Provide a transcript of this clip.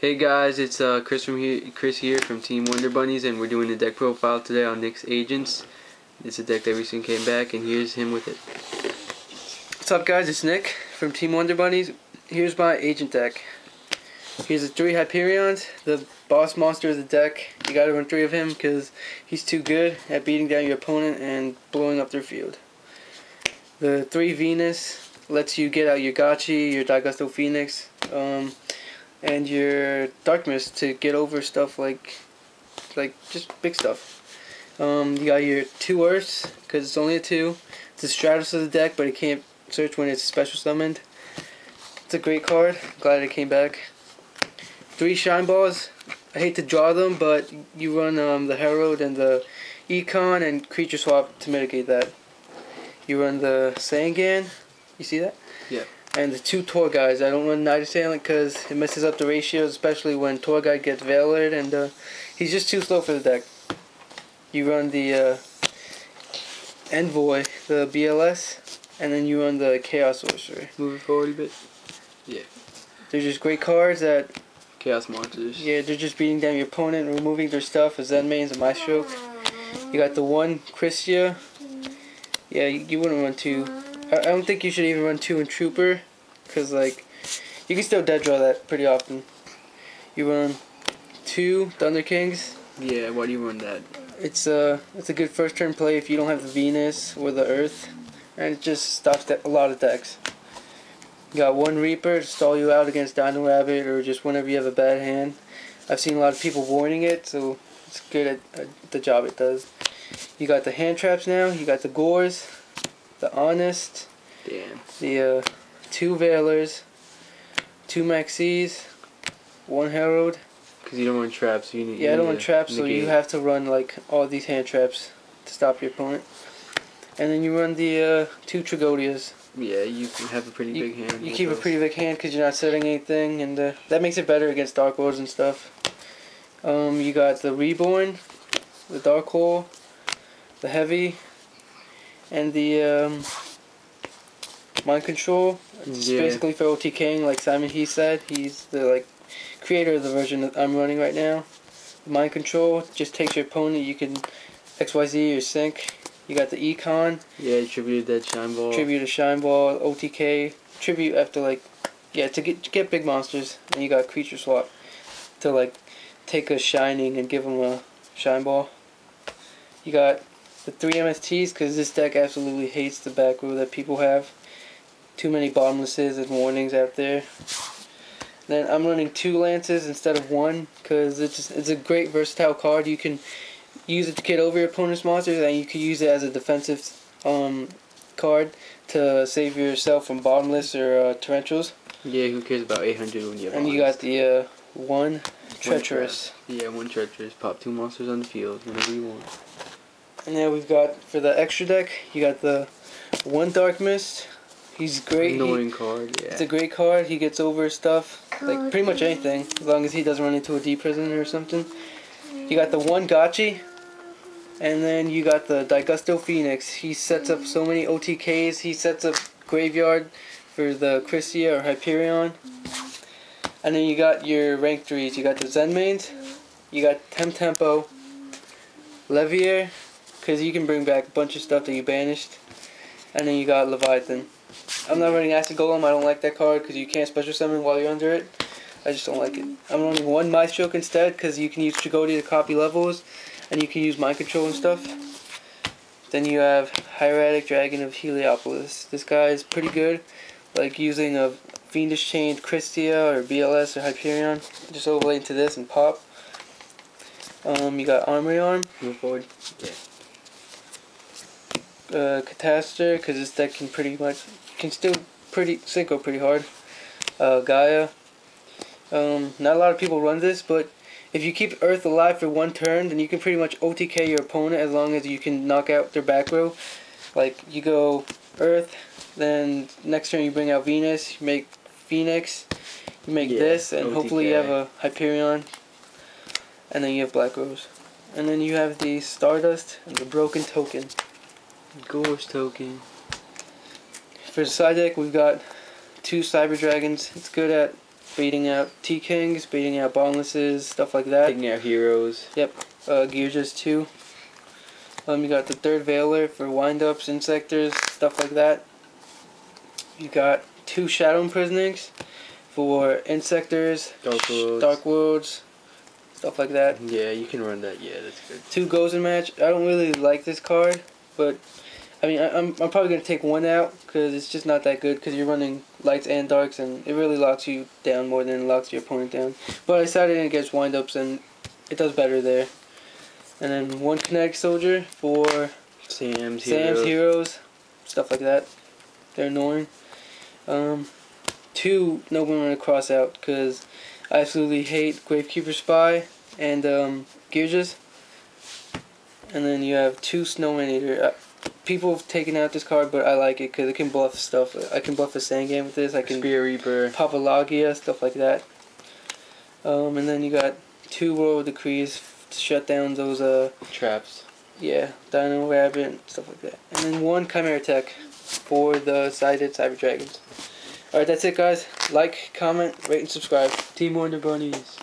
Hey guys, it's Chris here from Team WonderBunnies, and we're doing a deck profile today on Nick's Agents. It's a deck that recently came back, and here's him with it. What's up guys, it's Nick from Team WonderBunnies. Here's my agent deck. Here's the 3 Hyperions, the boss monster of the deck. You gotta run 3 of him because he's too good at beating down your opponent and blowing up their field. The 3 Venus lets you get out your Gotchi, your Daigusto Phoenix, and your Dark Mist to get over stuff like just big stuff. You got your 2 Earths, because it's only a 2. It's the Stratus of the deck, but it can't search when it's special summoned. It's a great card. Glad it came back. 3 Shine Balls. I hate to draw them, but you run the Herald and the Econ and Creature Swap to mitigate that. You run the Sangan. You see that? Yeah. And the 2 Tour Guides. I don't run Night Assailant because it messes up the ratios, especially when Tour Guide gets Veilered, and he's just too slow for the deck. You run the Envoy, the BLS, and then you run the Chaos Sorcerer. Move it forward a bit. Yeah. They're just great cards that... Chaos monsters. Yeah, they're just beating down your opponent, removing their stuff, a Zen Mains, a Maestro. You got the 1 Christia. Yeah, you wouldn't run 2. I don't think you should even run 2 in Trooper, because like you can still dead draw that pretty often. You run 2 Thunder Kings. Yeah, why do you run that? It's a good first turn play if you don't have the Venus or the Earth, and it just stops a lot of decks. You got 1 Reaper to stall you out against Dino Rabbit or just whenever you have a bad hand. I've seen a lot of people warning it, so it's good at the job it does. You got the hand traps now. You got the Gores, the Honest, Damn. the 2 Veilers, 2 Maxis, 1 Herald. Because you don't run traps, so you need. Yeah, I don't run traps, so you have to run like all these hand traps to stop your opponent. And then you run the 2 Trigodias. Yeah, you can have a pretty big hand. You keep a pretty big hand because you're not setting anything, and that makes it better against Dark Lords and stuff. You got the Reborn, the Dark Hole, the Heavy, and the Mind Control. It's basically for OTKing, like Simon He said. He's the creator of the version that I'm running right now. Mind Control just takes your opponent. You can XYZ or sync. You got the Econ. Yeah, tribute that Shine Ball. Tribute a Shine Ball, OTK. Tribute after to get big monsters. And you got Creature Swap to take a Shining and give them a Shine Ball. You got the 3 MSTs because this deck absolutely hates the back row that people have. Too many bottomlesses and warnings out there. Then I'm running 2 Lances instead of 1 because it's a great versatile card. You can use it to get over your opponent's monsters, and you can use it as a defensive card to save yourself from bottomless or Tarentuals. Yeah, who cares about 800 when you have And you got the 1 Treacherous. Yeah, 1 Treacherous. Pop 2 monsters on the field whenever you want. And then we've got, for the extra deck, you got the 1 Dark Mist. He's great. Annoying card, yeah. It's a great card. He gets over stuff, pretty much anything, as long as he doesn't run into a D prison or something. You got the 1 Gotchi, and then you got the Daigusto Phoenix. He sets up so many OTKs. He sets up Graveyard for the Christia or Hyperion. And then you got your rank 3s. You got the Zen Mains, you got Tempo, Levier, because you can bring back a bunch of stuff that you banished. And then you got Leviathan. I'm not running Acid Golem. I don't like that card because you can't special summon while you're under it. I just don't like it. I'm running 1 Maestro instead because you can use Trigodi to copy levels, and you can use Mind Control and stuff. Then you have Hieratic Dragon of Heliopolis. This guy is pretty good, using a Fiendish Chained Christia or BLS or Hyperion. Just overlay into this and pop. You got Armory Arm. Move forward. Yeah. Catastor, because this deck can still synchro pretty hard. Gaia. Not a lot of people run this, but if you keep Earth alive for 1 turn, then you can pretty much OTK your opponent as long as you can knock out their back row. You go Earth, then next turn you bring out Venus, you make Phoenix, you make this, and OTK. Hopefully you have a Hyperion, and then you have Black Rose. And then you have the Stardust and the Broken Token. Ghost Token. For the side deck, we've got 2 Cyber Dragons. It's good at beating out T-Kings, beating out Bonelesses, stuff like that. Taking out heroes. Yep, Gearjas too. You got the third Veiler for wind-ups, Insectors, stuff like that. You got 2 Shadow Imprisonings for Insectors, Dark Worlds, stuff like that. Yeah, you can run that. Yeah, that's good. 2 Goes in Match. I don't really like this card, but I mean, I'm probably going to take 1 out because it's just not that good because you're running lights and darks and it really locks you down more than it locks your opponent down. But I decided against wind-ups and it does better there. And then 1 Kinetic Soldier for Sam's Heroes, stuff like that. They're annoying. 2 Noblemen to cross out because I absolutely hate Gravekeeper Spy and Gearjas. And then you have 2 Snowman Eater. People have taken out this card, but I like it because it can bluff stuff. I can bluff a Sandgame with this. I can Spear Reaper, Papalagia, stuff like that. And then you got 2 Royal Decrees to shut down those traps. Yeah, Dino Rabbit and stuff like that. And then 1 Chimera Tech for the sided Cyber Dragons. Alright, that's it guys. Like, comment, rate, and subscribe. Team WonderBunnies.